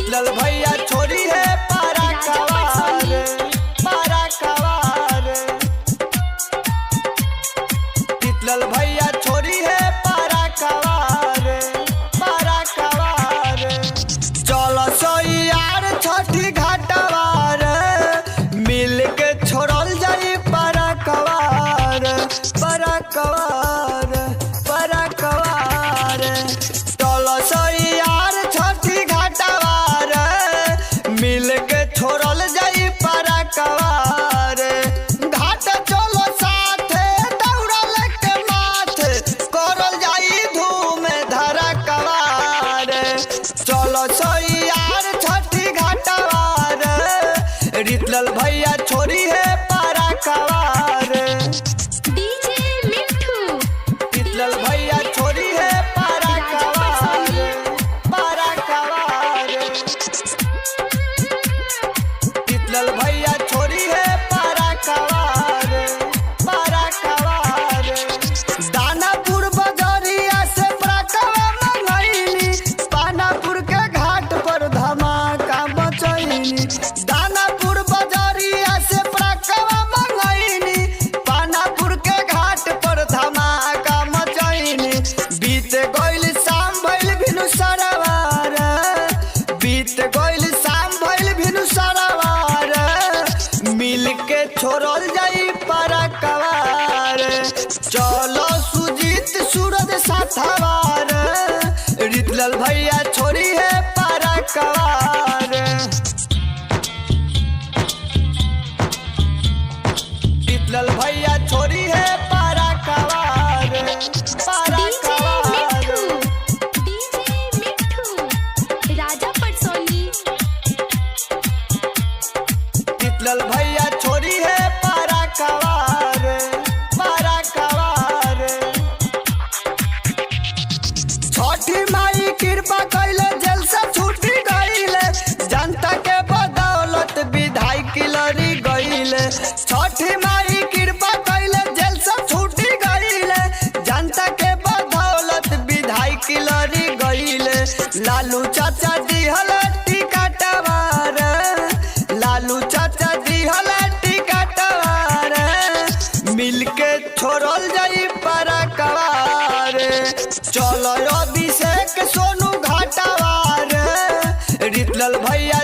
शीतल भैया छोरी है पारा कवार, पारा कवार। शीतल भैया छोरी है पारा कवार, पारा कवार। चल सोयार छठी घाटवार, मिल के छोड़ल जाई पारा कवार, पारा कवार, पारा कवार। चल सोयार छठी घाटवार, मिल के छोड़ल जाई पारा कवार। घाट चलो साथे दौड़ल के माथे, करल जाई धूम धरा कवार। चलो सोयार छठी घाटवार, शीतल भैया छोरी है पारा कवार। डीजे मिठू, शीतल भैया छोरी है पारा कवार, पारा कवार। शीतल भैया छोरी है पारा कवार, पारा कवार। दानापुर बजरिया से प्रकवा मंगैली, पानापुर के घाट पर धमाका मचैली। दानापुर बजरिया से प्रकवा मंगैली, पानापुर के घाट पर धमाका मचैली। बीत गइल शाम भइल भिनु सरवार, बीत गइल शाम भइल भिनु सरवार। मिल के छोड़ल जाई पारा कवार। चलो सुजीत सूरज साथवार, शीतल भैया छोरी है पारा कवार। शीतल भैया छोरी है पारा कवार, पारा डीजे कवार। मिठू, डीजे मिठू, राजा पटसोनी। शीतल भैया छोरी है पारा कवार, पारा कवार। छठी माई कृपा कैले जेल से छूटी गईले, जनता के बदौलत विधायक लड़ी गईले। छठी माई कृपा कैले जेल से छूटी गईले, जनता के बदौलत विधायक लड़ी गईले। लालू चाचा दिहल टिकटवार, लालू चाचा दिहल टिकटवार। मिल के छोड़ल जाई पारा कवार। चलो अभिषेक सोनू घाटवार, शीतल भैया